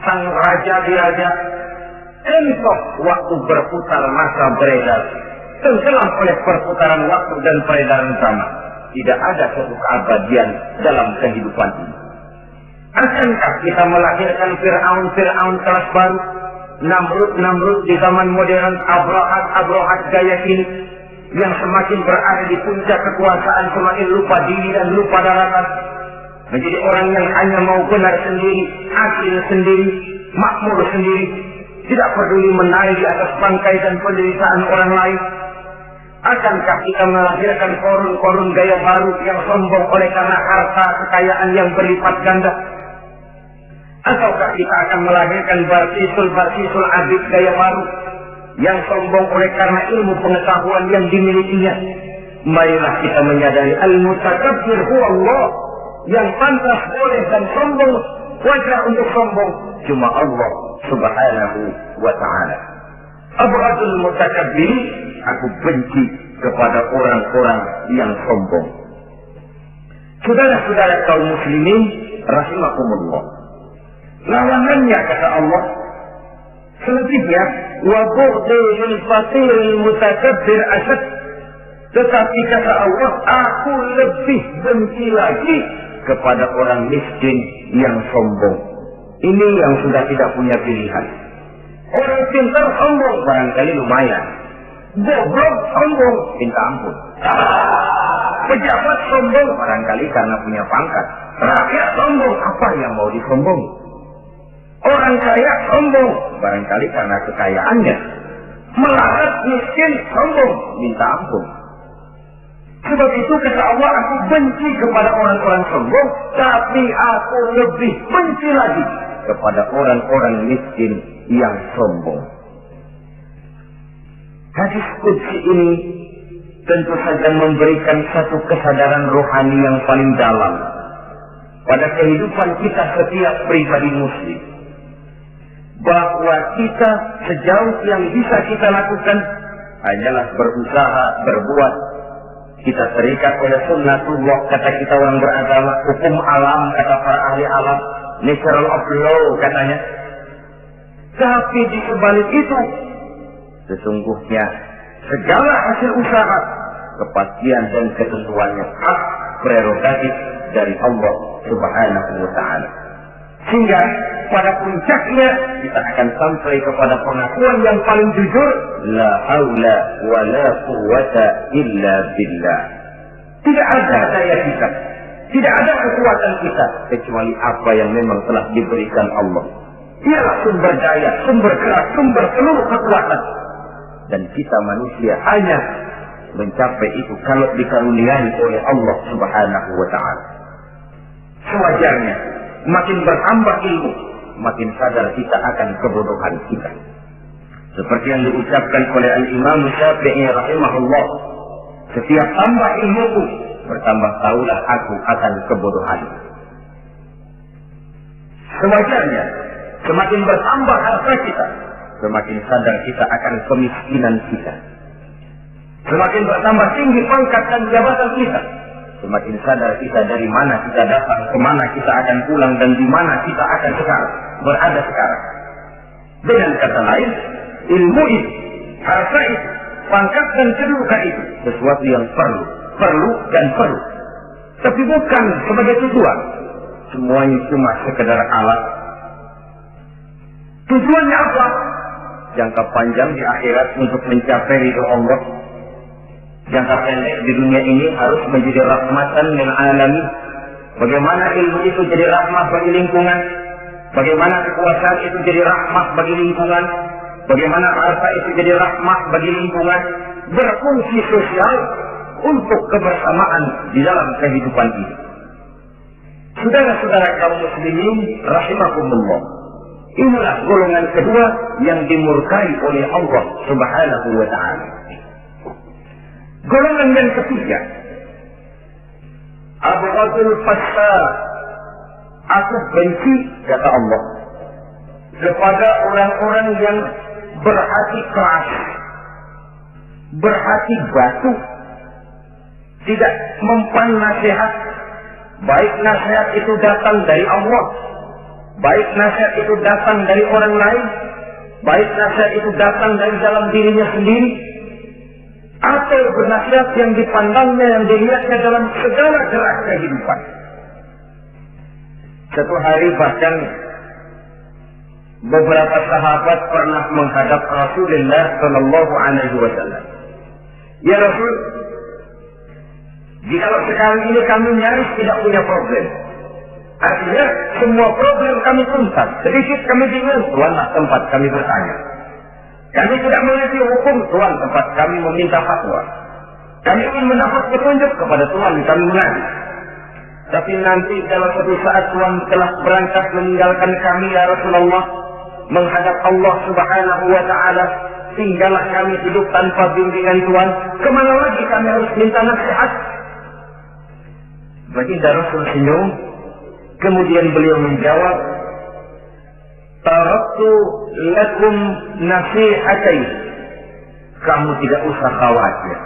S1: Sang raja diraja, entok waktu berputar masa beredar, tenggelam oleh perputaran waktu dan peredaran zaman. Tidak ada suatu keabadian dalam kehidupan ini. Akankah kita melahirkan Fir'aun kelas baru, Namrud di zaman modern, Abrahat gaya kini, yang semakin berada di puncak kekuasaan semakin lupa diri dan lupa daratan, menjadi orang yang hanya mau benar sendiri, adil sendiri, makmur sendiri, tidak peduli menari di atas bangkai dan penderitaan orang lain. Akankah kita melahirkan korun gaya baru yang sombong oleh karena harta kekayaan yang berlipat ganda? Ataukah kita akan melahirkan barsisul abid gaya baru yang sombong oleh karena ilmu pengetahuan yang dimilikinya? Marilah kita menyadari al-mutakabbir huwa Allah, yang pantas boleh dan sombong, wajar untuk sombong cuma Allah subhanahu wa ta'ala. Abghadul mutakabbir, aku benci kepada orang-orang yang sombong. Saudara-saudara kaum muslimin rahimakumullah, lawanannya kata Allah, selebihnya wa bughdil fatiril mutakabbir asad, tetapi kata Allah, aku lebih benci lagi kepada orang miskin yang sombong. Ini yang sudah tidak punya pilihan. Orang pintar sombong barangkali lumayan, goblok sombong minta ampun, pejabat sombong barangkali karena punya pangkat, rakyat sombong apa yang mau disombong, orang kaya sombong barangkali karena kekayaannya, melarat miskin sombong minta ampun. Sebab itu kata Allah, aku benci kepada orang-orang sombong, tapi aku lebih benci lagi kepada orang-orang miskin yang sombong. Hadis qudsi ini tentu saja memberikan satu kesadaran rohani yang paling dalam pada kehidupan kita setiap pribadi muslim, bahwa kita sejauh yang bisa kita lakukan hanyalah berusaha berbuat. Kita terikat oleh sunnatullah, kata kita orang beragama, hukum alam kata para ahli alam, natural of law katanya. Tapi di sebalik itu, sesungguhnya segala hasil usaha, kepastian dan ketentuannya hak prerogatif dari Allah subhanahu wa ta'ala. Sehingga pada puncaknya kita akan sampai kepada pengakuan yang paling jujur, la haula wa la quwwata illa billah. Tidak ada daya kita, tidak ada kekuatan kita kecuali apa yang memang telah diberikan Allah. Dialah sumber daya, sumber gerak, sumber seluruh kekuatan. Dan kita manusia hanya mencapai itu kalau dikaruniai oleh Allah subhanahu wa ta'ala. Sewajarnya, makin bertambah ilmu, makin sadar kita akan kebodohan kita. Seperti yang diucapkan oleh Al-Imam Syafi'i rahimahullah, setiap tambah ilmuku, bertambah tahulah aku akan kebodohan. Sewajarnya, semakin bertambah harta kita, semakin sadar kita akan kemiskinan kita. Semakin bertambah tinggi pangkat dan jabatan kita, semakin sadar kita dari mana kita datang, kemana kita akan pulang, dan di mana kita akan berada sekarang. Dengan kata lain, ilmu itu, harta itu, pangkat dan kedudukan itu sesuatu yang perlu dan perlu. Tapi bukan sebagai tujuan. Semuanya cuma sekedar alat. Tujuannya apa? Jangka panjang di akhirat untuk mencapai ridho Allah. Jangka pendek di dunia ini harus menjadi rahmatan lil alamin. Bagaimana ilmu itu jadi rahmat bagi lingkungan, bagaimana kekuasaan itu jadi rahmat bagi lingkungan, bagaimana harta itu jadi rahmat bagi lingkungan, berfungsi sosial untuk kebersamaan di dalam kehidupan ini. Saudara-saudara kaum muslimin rahimakumullah, inilah golongan kedua yang dimurkai oleh Allah subhanahu wa ta'ala. Golongan yang ketiga, abghadul fasad, aku benci kata Allah kepada orang-orang yang berhati keras, berhati batu, tidak mempan nasihat, baik nasihat itu datang dari Allah, baik nasihat itu datang dari orang lain, baik nasihat itu datang dari dalam dirinya sendiri, atau bernasihat yang dipandangnya, yang dilihatnya dalam segala gerak kehidupan. Satu hari bahkan beberapa sahabat pernah menghadap Rasulullah Shallallahu Alaihi Wasallam. Ya Rasul, jika sekarang ini kami nyaris tidak punya problem, artinya semua problem kami tuntas, sedikit kami bingung, Tuanlah tempat kami bertanya. Kami tidak mengerti hukum, Tuhan tempat kami meminta fatwa. Kami ingin mendapat petunjuk kepada Tuhan, kami mengadu. Tapi nanti dalam suatu saat Tuhan telah berangkat meninggalkan kami, ya Rasulullah, menghadap Allah Subhanahu wa Ta'ala, tinggallah kami hidup tanpa bimbingan Tuhan. Kemana lagi kami harus minta nasihat? Baginda Rasul senyum, kemudian beliau menjawab, taraktu lakum nasihatain. Kamu tidak usah khawatir.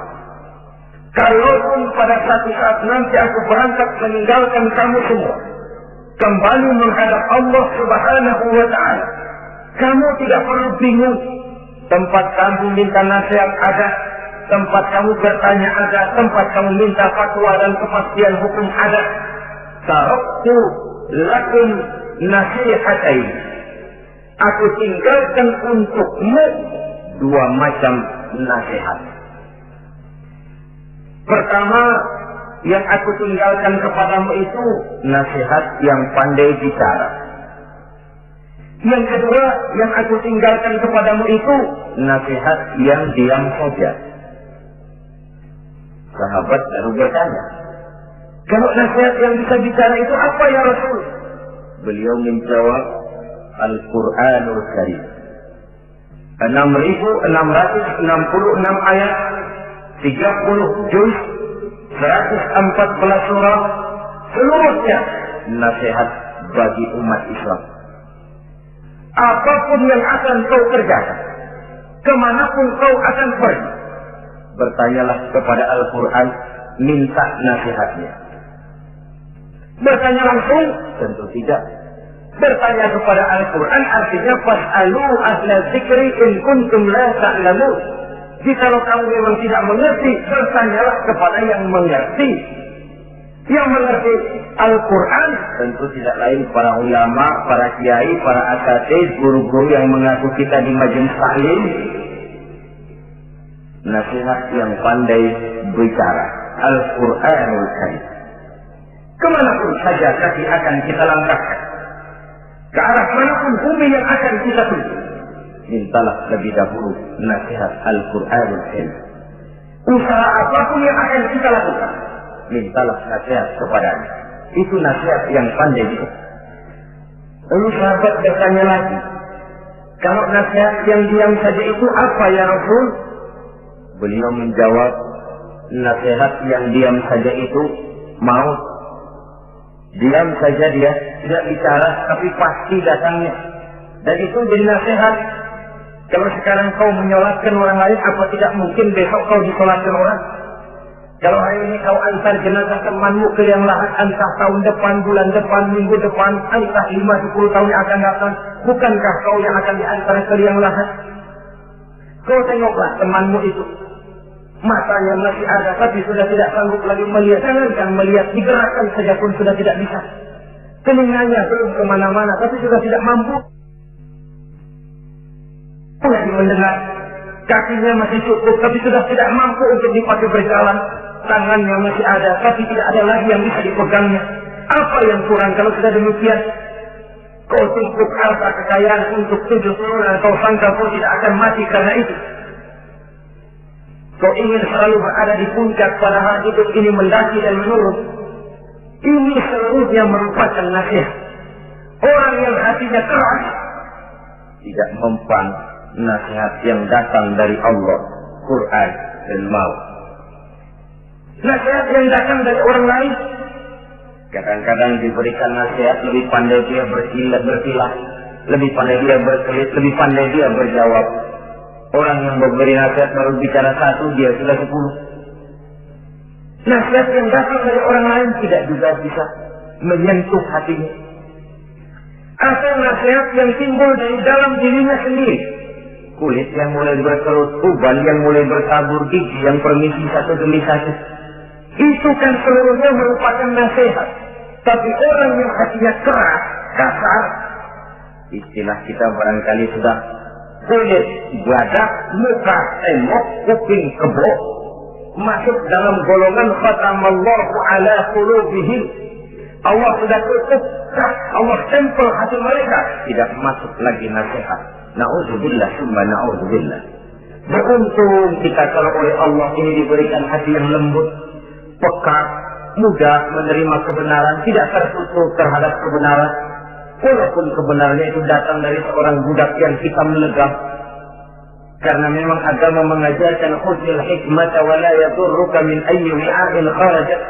S1: Kalaupun pada satu saat nanti aku berangkat meninggalkan kamu semua, kembali menghadap Allah Subhanahu wa Ta'ala, kamu tidak perlu bingung. Tempat kamu minta nasihat ada, tempat kamu bertanya ada, tempat kamu minta fatwa dan kepastian hukum ada. Taraktu lakum nasihatain. Aku tinggalkan untukmu dua macam nasihat. Pertama, yang aku tinggalkan kepadamu itu nasihat yang pandai bicara. Yang kedua, yang aku tinggalkan kepadamu itu nasihat yang diam saja. Sahabat lalu bertanya, kalau nasihat yang bisa bicara itu apa ya Rasul? Beliau menjawab, Al-Quranul Karim. 6.666 ayat, 30 juz, 114 surah, seluruhnya nasihat bagi umat Islam. Apapun yang akan kau kerjakan, kemanapun kau akan pergi, bertanyalah kepada Al-Quran, minta nasihatnya. Bertanya langsung? Tentu tidak. Bertanya kepada Al-Quran artinya fas'alu ahla dzikri in kuntum la ta'lamun. Jikalau kamu memang tidak mengerti, bertanyalah kepada yang mengerti. Yang mengerti Al-Quran tentu tidak lain para ulama, para kiai, para asatidz, guru-guru yang mengaku kita di majelis taklim. Nasihat yang pandai bicara, Al-Quranul Karim. Kemanapun saja kaki akan kita langkahkan, ke arah manapun bumi yang akan kita tuju, mintalah lebih dahulu nasihat Al-Quranul Karim. Usaha apapun yang akan kita lakukan, mintalah nasihat kepadanya. Itu nasihat yang pandai. Lalu sahabat bertanya lagi, kalau nasihat yang diam saja itu apa ya Rasul? Beliau menjawab, nasihat yang diam saja itu maut. Diam saja dia, tidak bicara, tapi pasti datangnya. Dan itu jadi nasihat. Kalau sekarang kau menyolatkan orang lain, apa tidak mungkin besok kau disolatkan orang? Kalau hari ini kau antar jenazah temanmu ke yang lahat, entah tahun depan, bulan depan, minggu depan, entah 5-10 tahun yang akan datang, bukankah kau yang akan diantar ke yang lahat? Kau tengoklah temanmu itu, matanya masih ada, tapi sudah tidak sanggup lagi melihat. Jangan melihat, digerakkan saja pun sudah tidak bisa. Telinganya belum kemana-mana, tapi sudah tidak mampu lagi mendengar. Kakinya masih cukup, tapi sudah tidak mampu untuk dipakai berjalan. Tangannya masih ada, tapi tidak ada lagi yang bisa dipegangnya. Apa yang kurang kalau sudah demikian? Kau tumpuk harta kekayaan untuk 7 tahun, kau sangka kau tidak akan mati karena itu. Kau ingin selalu berada di puncak, padahal hidup ini mendaki dan menurun. Ini seluruhnya merupakan nasihat. Orang yang hatinya keras tidak mempan nasihat yang datang dari Allah, Quran dan maut. Nasihat yang datang dari orang lain, kadang-kadang diberikan nasihat lebih pandai dia berkilah, lebih pandai dia berkelit, lebih pandai dia berjawab. Orang yang memberi nasihat baru bicara 1, dia sudah 10. Nasihat yang datang dari orang lain tidak juga bisa menyentuh hatinya. Atau nasihat yang timbul dari dalam dirinya sendiri. Kulit yang mulai berkerut, uban yang mulai bertabur, gigi yang permisi satu demi satu. Itu kan seluruhnya merupakan nasihat. Tapi orang yang hatinya keras, kasar, istilah kita barangkali sudah kulit, badak, muka, tembok, kuping, kebo, masuk dalam golongan khatamallahu ala qulubihim. Allah sudah tutup, Allah tempel hati mereka, tidak masuk lagi nasihat. Na'udzubillah, summa na'udzubillah. Beruntung kita kalau oleh Allah ini diberikan hati yang lembut, peka, mudah menerima kebenaran, tidak tertutup terhadap kebenaran. Walaupun kebenarannya itu datang dari seorang budak yang hitam legam. Karena memang agama mengajarkan khudhil hikmata wa la yadurruka min ayyi wi'a'in kharajat.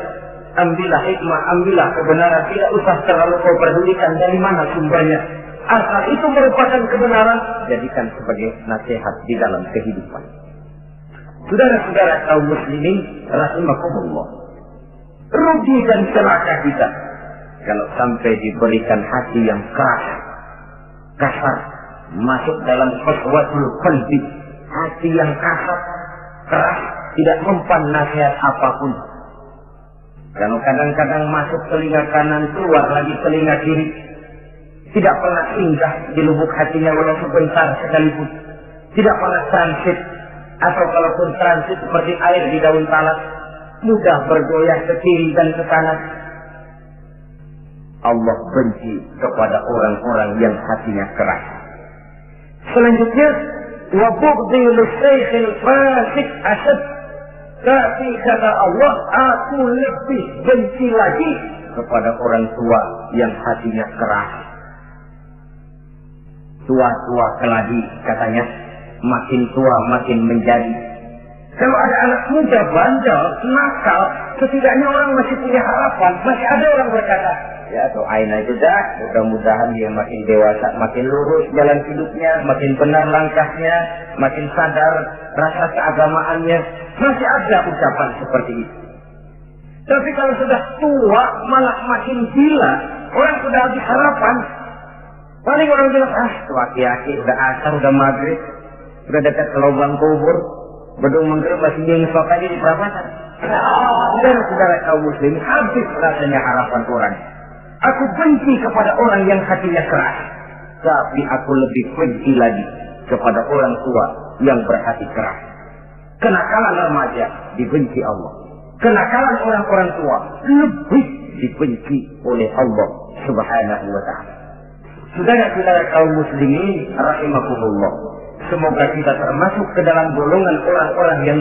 S1: Ambillah hikmah, ambillah kebenaran, tidak usah terlalu kau pedulikan dari mana sumbernya. Asal itu merupakan kebenaran, jadikan sebagai nasihat di dalam kehidupan. Saudara-saudara kaum muslimin rahimakumullah. Rugi dan celaka kita kalau sampai diberikan hati yang keras, kasar, masuk dalam qaswatul qalbi, hati yang kasar, keras, tidak mempan nasihat apapun. Kalau kadang-kadang masuk telinga kanan, keluar lagi telinga kiri, tidak pernah singgah di lubuk hatinya walau sebentar sekalipun, tidak pernah transit, atau kalaupun transit seperti air di daun talas, mudah bergoyah ke kiri dan ke kanan. Allah benci kepada orang-orang yang hatinya keras. Selanjutnya, wa bughdil syekhil fasik asad. Tapi kata Allah, aku lebih benci lagi kepada orang tua yang hatinya keras. Tua-tua keladi katanya, makin tua makin menjadi. Kalau ada anak muda bandel, nakal, setidaknya orang masih punya harapan. Masih ada orang berkata, ya doain aja dah, mudah-mudahan dia makin dewasa, makin lurus jalan hidupnya, makin benar langkahnya, makin sadar rasa keagamaannya. Masih ada ucapan seperti itu. Tapi kalau sudah tua, malah makin gila, orang sudah habis harapan. Paling orang bilang, tuh aki-aki, udah asar, udah maghrib, udah dekat ke lubang kubur, bedung menggerut masih nyengsok aja di perapatan. Saudara-saudara kaum muslim, habis rasanya harapan orang. Aku benci kepada orang yang hatinya keras, tapi aku lebih benci lagi kepada orang tua yang berhati keras. Kenakalan remaja dibenci Allah, kenakalan orang-orang tua lebih dibenci oleh Allah Subhanahu wa ta'ala. Saudara-saudara kaum muslimin rahimakumullah, semoga kita termasuk ke dalam golongan orang-orang yang